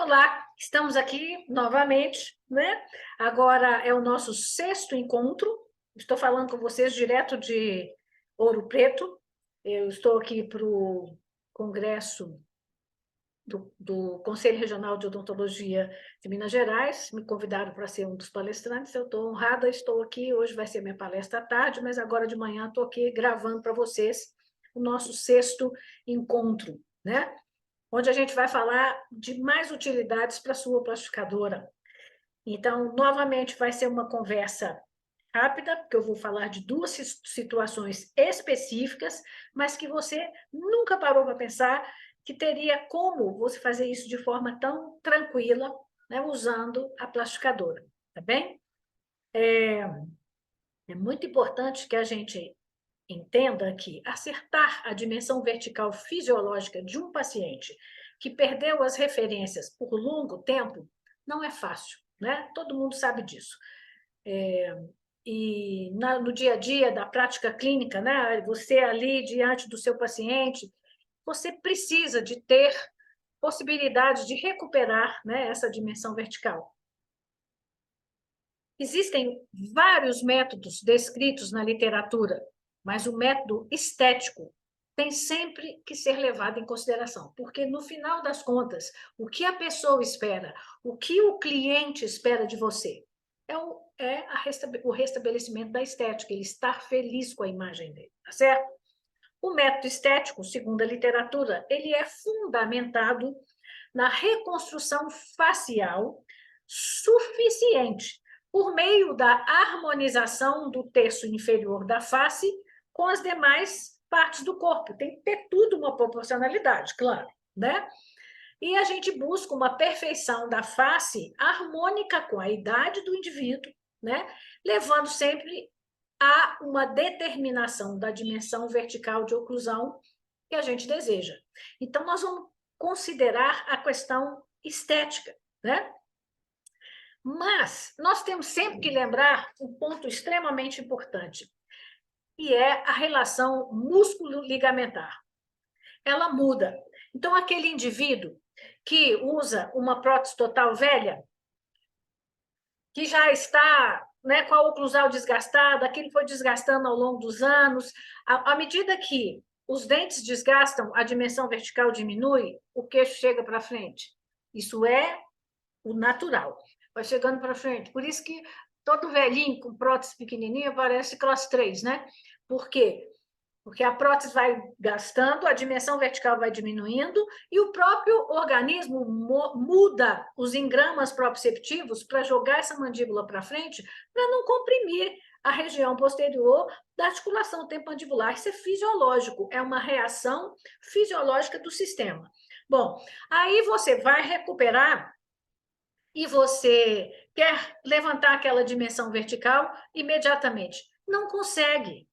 Olá, estamos aqui novamente, né? Agora é o nosso sexto encontro. Estou falando com vocês direto de Ouro Preto. Eu estou aqui para o congresso do Conselho Regional de Odontologia de Minas Gerais. Me convidaram para ser um dos palestrantes. Eu estou honrada, estou aqui. Hoje vai ser minha palestra à tarde, mas agora de manhã estou aqui gravando para vocês o nosso sexto encontro, né? Onde a gente vai falar de mais utilidades para a sua plastificadora. Então, novamente, vai ser uma conversa rápida, porque eu vou falar de duas situações específicas, mas que você nunca parou para pensar que teria como você fazer isso de forma tão tranquila, né, usando a plastificadora, tá bem? É muito importante que a gente entenda que acertar a dimensão vertical fisiológica de um paciente que perdeu as referências por longo tempo não é fácil, né? Todo mundo sabe disso. No dia a dia da prática clínica, né? Você ali diante do seu paciente, você precisa de ter possibilidade de recuperar, né, essa dimensão vertical. Existem vários métodos descritos na literatura, mas o método estético tem sempre que ser levado em consideração, porque no final das contas, o que a pessoa espera, o que o cliente espera de você, o restabelecimento da estética, ele estar feliz com a imagem dele, tá certo? O método estético, segundo a literatura, ele é fundamentado na reconstrução facial suficiente por meio da harmonização do terço inferior da face com as demais partes do corpo. Tem que ter tudo uma proporcionalidade, claro, né? E a gente busca uma perfeição da face harmônica com a idade do indivíduo, né? Levando sempre a uma determinação da dimensão vertical de oclusão que a gente deseja. Então, nós vamos considerar a questão estética, né? Mas nós temos sempre que lembrar um ponto extremamente importante, que é a relação músculo-ligamentar. Ela muda. Então, aquele indivíduo que usa uma prótese total velha, que já está, né, com a oclusal desgastada, aquilo foi desgastando ao longo dos anos, à medida que os dentes desgastam, a dimensão vertical diminui, o queixo chega para frente. Isso é o natural. Vai chegando para frente. Por isso que todo velhinho com prótese pequenininha parece classe 3, né? Por quê? Porque a prótese vai gastando, a dimensão vertical vai diminuindo e o próprio organismo muda os engramas proprioceptivos para jogar essa mandíbula para frente, para não comprimir a região posterior da articulação tempomandibular. Isso é fisiológico, é uma reação fisiológica do sistema. Bom, aí você vai recuperar e você quer levantar aquela dimensão vertical imediatamente. Não consegue.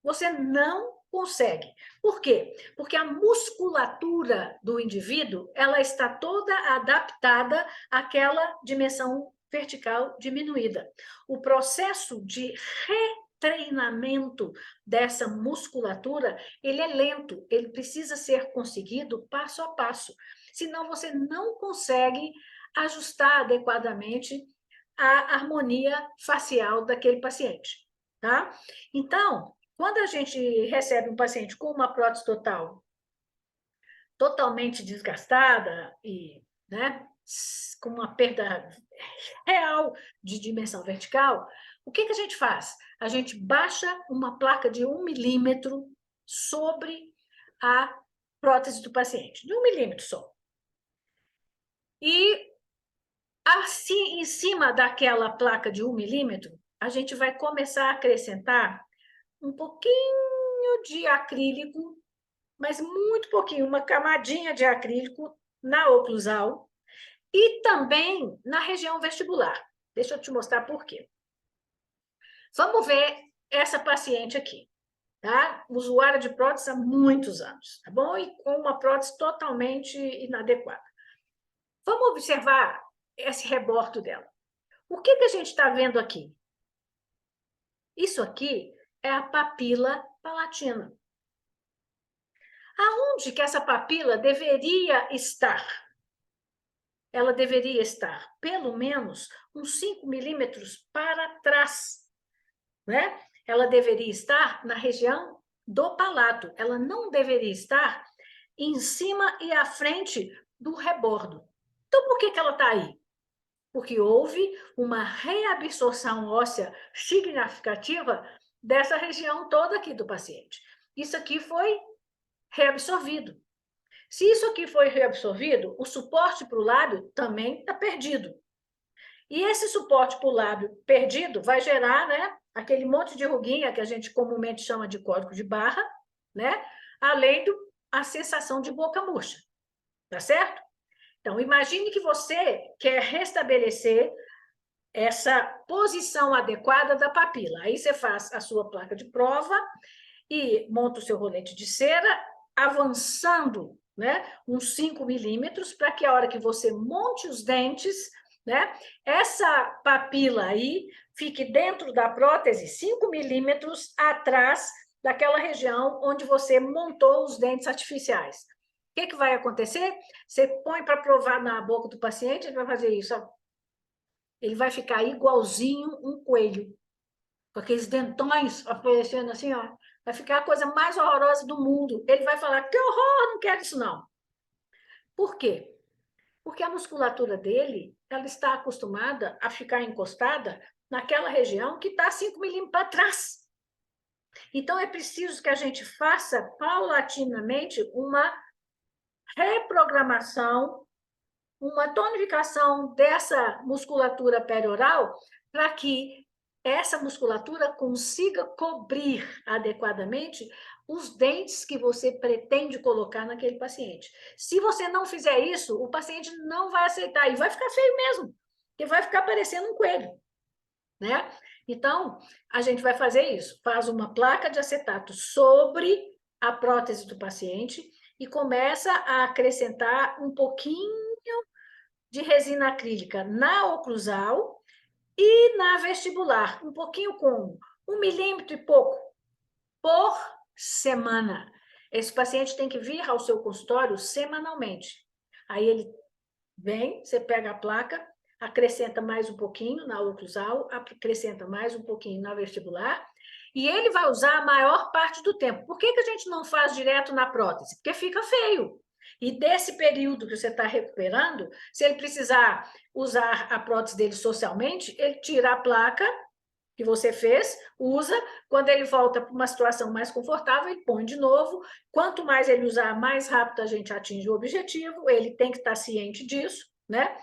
Você não consegue. Por quê? Porque a musculatura do indivíduo, ela está toda adaptada àquela dimensão vertical diminuída. O processo de retreinamento dessa musculatura, ele é lento, ele precisa ser conseguido passo a passo. Senão você não consegue ajustar adequadamente a harmonia facial daquele paciente, tá? Então, quando a gente recebe um paciente com uma prótese total totalmente desgastada e, né, com uma perda real de dimensão vertical, o que a gente faz? A gente baixa uma placa de 1 milímetro sobre a prótese do paciente, de 1 milímetro só. E assim, em cima daquela placa de 1 milímetro, a gente vai começar a acrescentar um pouquinho de acrílico, mas muito pouquinho, uma camadinha de acrílico na oclusal e também na região vestibular. Deixa eu te mostrar por quê. Vamos ver essa paciente aqui, tá? Usuária de prótese há muitos anos, tá bom? E com uma prótese totalmente inadequada. Vamos observar esse rebordo dela. O que a gente está vendo aqui? Isso aqui é a papila palatina. Aonde que essa papila deveria estar? ela deveria estar pelo menos uns 5 milímetros para trás, né? Ela deveria estar na região do palato, ela não deveria estar em cima e à frente do rebordo. Então, por que ela está aí? Porque houve uma reabsorção óssea significativa dessa região toda aqui do paciente. Isso aqui foi reabsorvido. Se isso aqui foi reabsorvido, o suporte para o lábio também está perdido. E esse suporte para o lábio perdido vai gerar, né, aquele monte de ruguinha que a gente comumente chama de código de barra, né, além da sensação de boca murcha, tá certo? Então, imagine que você quer restabelecer essa posição adequada da papila. Aí você faz a sua placa de prova e monta o seu rolete de cera, avançando, né, uns 5 milímetros, para que a hora que você monte os dentes, né, essa papila aí fique dentro da prótese 5 milímetros atrás daquela região onde você montou os dentes artificiais. O que vai acontecer? Você põe para provar na boca do paciente, ele vai fazer isso, ó. Ele vai ficar igualzinho um coelho, com aqueles dentões aparecendo assim, ó. Vai ficar a coisa mais horrorosa do mundo. Ele vai falar, que horror, não quero isso não. Por quê? Porque a musculatura dele, ela está acostumada a ficar encostada naquela região que está 5 milímetros para trás. Então, é preciso que a gente faça paulatinamente uma reprogramação, uma tonificação dessa musculatura perioral para que essa musculatura consiga cobrir adequadamente os dentes que você pretende colocar naquele paciente. Se você não fizer isso, o paciente não vai aceitar e vai ficar feio mesmo, porque vai ficar parecendo um coelho, né? Então, a gente vai fazer isso, faz uma placa de acetato sobre a prótese do paciente e começa a acrescentar um pouquinho de resina acrílica na oclusal e na vestibular, um pouquinho com 1 milímetro e pouco por semana. Esse paciente tem que vir ao seu consultório semanalmente. Aí ele vem, você pega a placa, acrescenta mais um pouquinho na oclusal, acrescenta mais um pouquinho na vestibular, e ele vai usar a maior parte do tempo. Por que a gente não faz direto na prótese? Porque fica feio. E desse período que você está recuperando, se ele precisar usar a prótese dele socialmente, ele tira a placa que você fez, usa, quando ele volta para uma situação mais confortável, ele põe de novo. Quanto mais ele usar, mais rápido a gente atinge o objetivo, ele tem que estar ciente disso, né?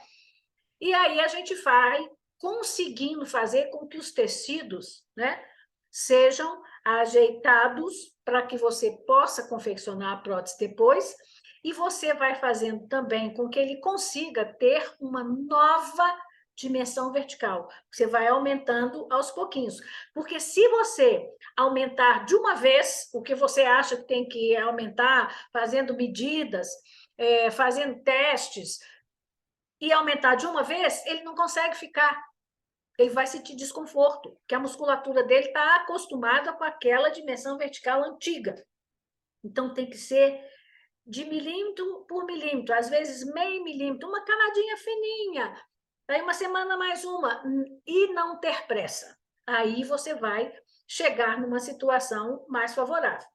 E aí a gente vai conseguindo fazer com que os tecidos, né, sejam ajeitados para que você possa confeccionar a prótese depois, e você vai fazendo também com que ele consiga ter uma nova dimensão vertical. Você vai aumentando aos pouquinhos. Porque se você aumentar de uma vez o que você acha que tem que aumentar, fazendo medidas, fazendo testes, e aumentar de uma vez, ele não consegue ficar. Ele vai sentir desconforto, porque a musculatura dele está acostumada com aquela dimensão vertical antiga. Então, tem que ser de milímetro por milímetro, às vezes meio milímetro, uma camadinha fininha, aí uma semana mais uma, e não ter pressa. Aí você vai chegar numa situação mais favorável.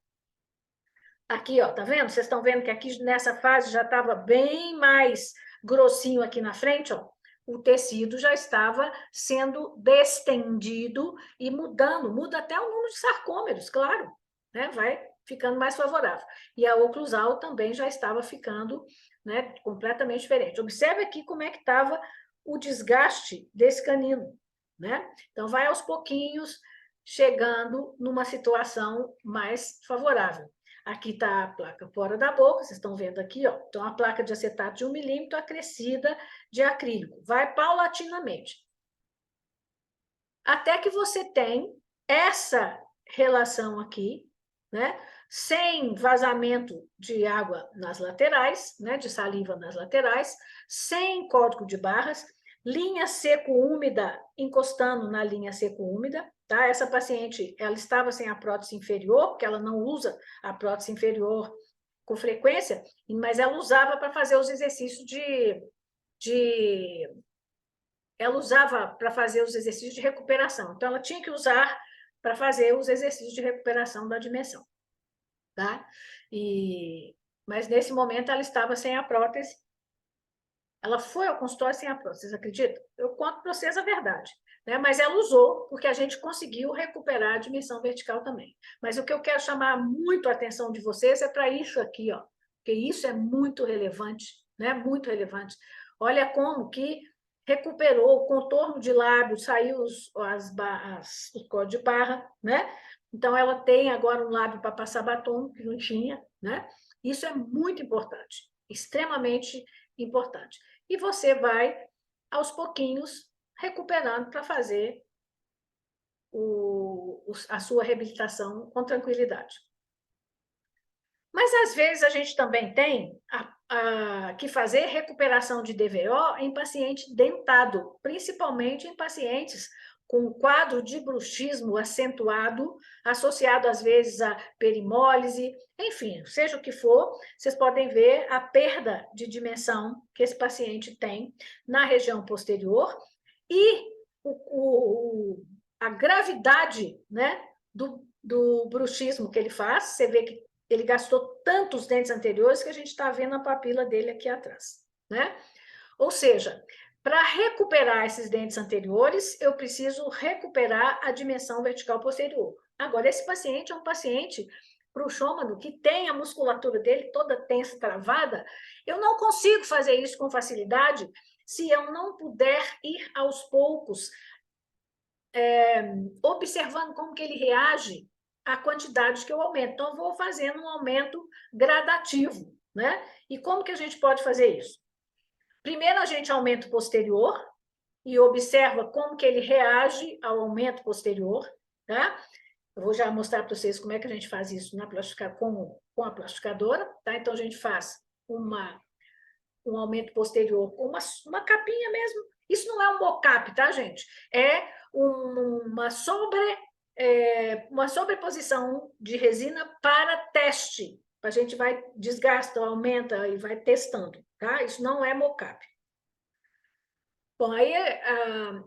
Aqui, ó, tá vendo? Vocês estão vendo que aqui nessa fase já estava bem mais grossinho aqui na frente, ó. O tecido já estava sendo destendido e mudando, muda até o número de sarcômeros, claro, né? Vai ficando mais favorável. E a oclusal também já estava ficando, né, completamente diferente. Observe aqui como é que estava o desgaste desse canino, né? Então, vai aos pouquinhos chegando numa situação mais favorável. Aqui está a placa fora da boca, vocês estão vendo aqui, ó. Então, a placa de acetato de 1 milímetro acrescida de acrílico. Vai paulatinamente. Até que você tem essa relação aqui, né? Sem vazamento de água nas laterais, né? De saliva nas laterais, sem código de barras, linha seco-úmida encostando na linha seco-úmida, tá? Essa paciente, ela estava sem a prótese inferior, porque ela não usa a prótese inferior com frequência, mas ela usava para fazer os exercícios de ela usava para fazer os exercícios de recuperação. Então, ela tinha que usar para fazer os exercícios de recuperação da dimensão. Tá? Mas, nesse momento, ela estava sem a prótese. Ela foi ao consultório sem a prótese, vocês acreditam? Eu conto para vocês a verdade. Né? Mas ela usou, porque a gente conseguiu recuperar a dimensão vertical também. Mas o que eu quero chamar muito a atenção de vocês é para isso aqui, ó, porque isso é muito relevante, né? Muito relevante. Olha como que recuperou o contorno de lábio, saiu o código de barra, né? Então, ela tem agora um lábio para passar batom, que não tinha, né? Isso é muito importante, extremamente importante. E você vai, aos pouquinhos, recuperando para fazer a sua reabilitação com tranquilidade. Mas, às vezes, a gente também tem que fazer recuperação de DVO em paciente dentado, principalmente em pacientes com quadro de bruxismo acentuado, associado, às vezes, a perimólise, enfim, seja o que for, vocês podem ver a perda de dimensão que esse paciente tem na região posterior e a gravidade, né, do bruxismo que ele faz. Você vê que ele gastou tantos dentes anteriores que a gente está vendo a papila dele aqui atrás, né? Ou seja, para recuperar esses dentes anteriores, eu preciso recuperar a dimensão vertical posterior. Agora, esse paciente é um paciente bruxômano que tem a musculatura dele toda tensa, travada. Eu não consigo fazer isso com facilidade se eu não puder ir aos poucos, observando como que ele reage à quantidade que eu aumento. Então, eu vou fazendo um aumento gradativo, né? E como que a gente pode fazer isso? Primeiro, a gente aumenta o posterior e observa como que ele reage ao aumento posterior, tá? Eu vou já mostrar para vocês como é que a gente faz isso com a plastificadora, tá? Então, a gente faz um aumento posterior com uma capinha mesmo. Isso não é um mocap, tá, gente? É uma sobreposição de resina para teste. A gente vai, desgasta, aumenta e vai testando, tá? Isso não é mocap. Bom, aí,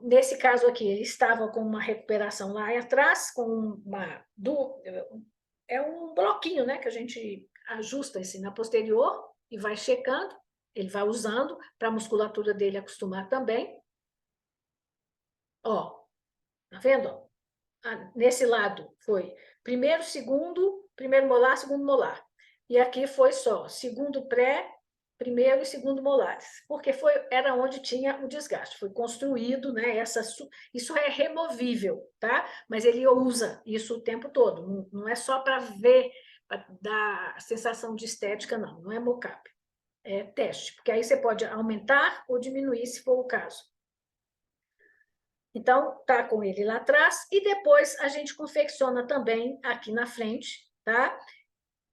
nesse caso aqui, ele estava com uma recuperação lá atrás, é um bloquinho, né, que a gente ajusta assim, na posterior e vai checando, ele vai usando para a musculatura dele acostumar também. Ó, tá vendo? Nesse lado foi primeiro molar, segundo molar. E aqui foi só segundo pré, primeiro e segundo molares, porque era onde tinha o desgaste, foi construído, né? Isso é removível, tá? Mas ele usa isso o tempo todo, não é só para ver, para dar sensação de estética, não é mocap, é teste, porque aí você pode aumentar ou diminuir, se for o caso. Então, tá com ele lá atrás, e depois a gente confecciona também aqui na frente, tá?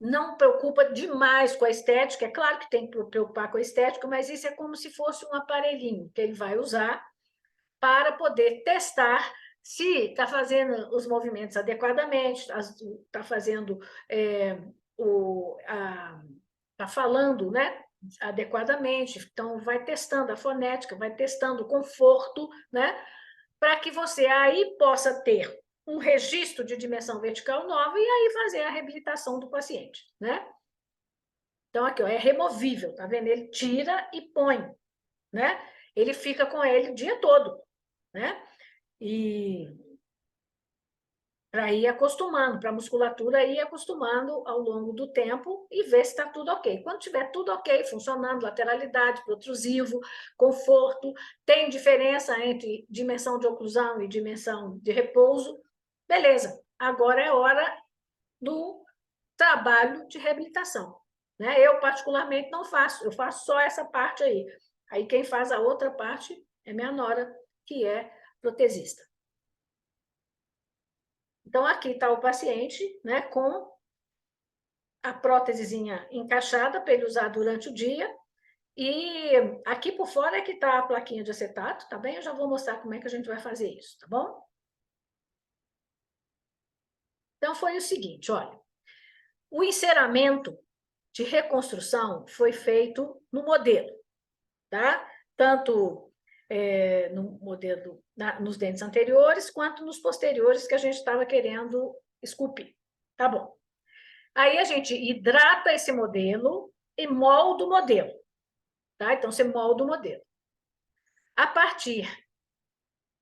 Não preocupa demais com a estética, é claro que tem que preocupar com a estética, mas isso é como se fosse um aparelhinho que ele vai usar para poder testar se está fazendo os movimentos adequadamente, está fazendo, está falando, né, adequadamente, então vai testando a fonética, vai testando o conforto, né, para que você aí possa ter um registro de dimensão vertical nova e aí fazer a reabilitação do paciente, né? Então, aqui, ó, é removível, tá vendo? Ele tira e põe, né? Ele fica com ele o dia todo, né? E para ir acostumando, para a musculatura ir acostumando ao longo do tempo e ver se está tudo ok. Quando tiver tudo ok, funcionando, lateralidade, protrusivo, conforto, tem diferença entre dimensão de oclusão e dimensão de repouso, beleza. Agora é hora do trabalho de reabilitação, né? Eu, particularmente, não faço, eu faço só essa parte aí. Aí quem faz a outra parte é minha nora, que é protesista. Então, aqui está o paciente, né, com a prótesezinha encaixada para ele usar durante o dia. E aqui por fora é que está a plaquinha de acetato, tá bem? Eu já vou mostrar como é que a gente vai fazer isso, tá bom? Então, foi o seguinte, olha. O enceramento de reconstrução foi feito no modelo, tá? tanto no modelo, nos dentes anteriores, quanto nos posteriores que a gente estava querendo esculpir. Tá bom. Aí a gente hidrata esse modelo e molda o modelo. Tá? Então, você molda o modelo. A partir,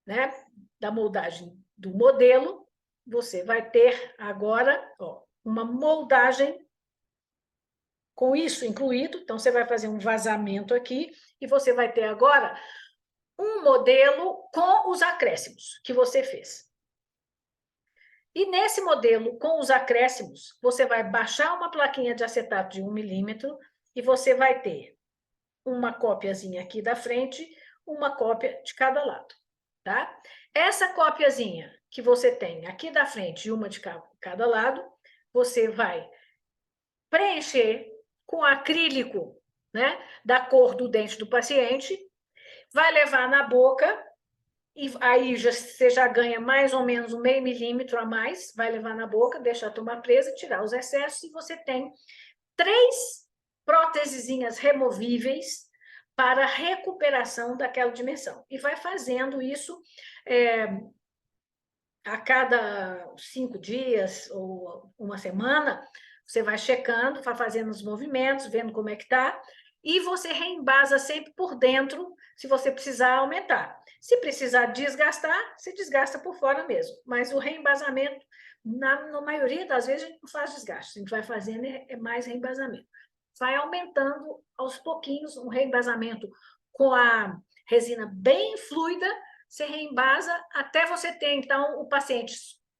né, da moldagem do modelo, você vai ter agora uma moldagem com isso incluído. Então, você vai fazer um vazamento aqui e você vai ter agora um modelo com os acréscimos que você fez. E nesse modelo com os acréscimos, você vai baixar uma plaquinha de acetato de 1 milímetro e você vai ter uma cópiazinha aqui da frente, uma cópia de cada lado, tá? Essa cópiazinha que você tem aqui da frente e uma de cada lado, você vai preencher com acrílico, né, da cor do dente do paciente, vai levar na boca, e aí você já ganha mais ou menos 0,5 milímetro a mais, vai levar na boca, deixar a tomar presa, tirar os excessos, e você tem 3 prótesezinhas removíveis para recuperação daquela dimensão. E vai fazendo isso a cada 5 dias ou uma semana, você vai checando, vai fazendo os movimentos, vendo como é que está, e você reembasa sempre por dentro, se você precisar aumentar. Se precisar desgastar, você desgasta por fora mesmo. Mas o reembasamento, na maioria das vezes, a gente não faz desgaste. A gente vai fazendo mais reembasamento. Vai aumentando aos pouquinhos um reembasamento com a resina bem fluida, você reembasa até você ter, então, o paciente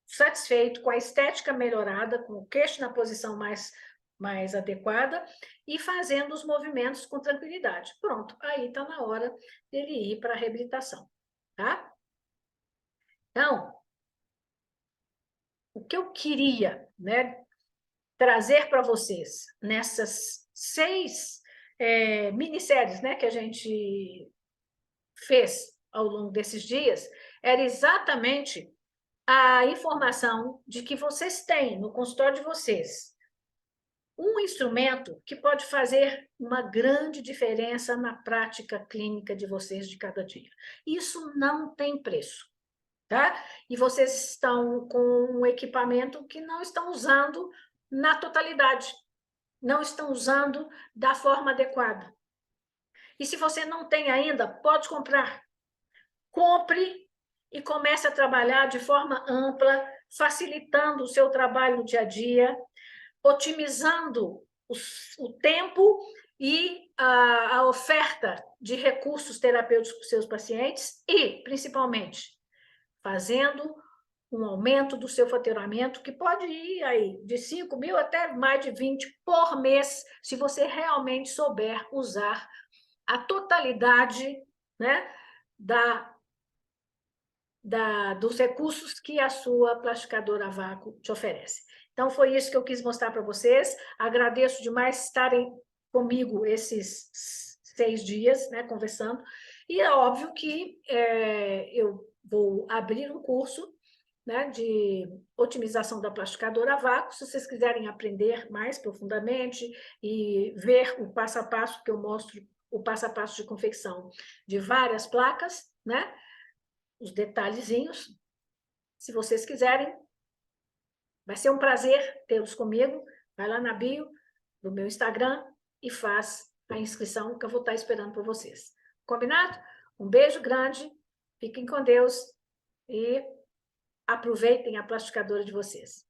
satisfeito, com a estética melhorada, com o queixo na posição mais adequada e fazendo os movimentos com tranquilidade. Pronto, aí está na hora dele ir para a reabilitação, tá? Então, o que eu queria, né, trazer para vocês nessas 6 minisséries, né, que a gente fez ao longo desses dias, era exatamente a informação de que vocês têm no consultório de vocês um instrumento que pode fazer uma grande diferença na prática clínica de vocês de cada dia. Isso não tem preço, tá? E vocês estão com um equipamento que não estão usando na totalidade, não estão usando da forma adequada. E se você não tem ainda, pode comprar. Compre e comece a trabalhar de forma ampla, facilitando o seu trabalho no dia a dia, otimizando o tempo e a oferta de recursos terapêuticos para os seus pacientes e, principalmente, fazendo um aumento do seu faturamento, que pode ir aí de 5 mil até mais de 20 por mês, se você realmente souber usar a totalidade, né, dos recursos que a sua plastificadora a vácuo te oferece. Então, foi isso que eu quis mostrar para vocês. Agradeço demais estarem comigo esses 6 dias, né, conversando. E é óbvio que eu vou abrir um curso, né, de otimização da plastificadora a vácuo. Se vocês quiserem aprender mais profundamente e ver o passo a passo que eu mostro, o passo a passo de confecção de várias placas, né, os detalhezinhos, se vocês quiserem, vai ser um prazer tê-los comigo. Vai lá na bio do meu Instagram e faz a inscrição, que eu vou estar esperando por vocês. Combinado? Um beijo grande, fiquem com Deus e aproveitem a plastificadora de vocês.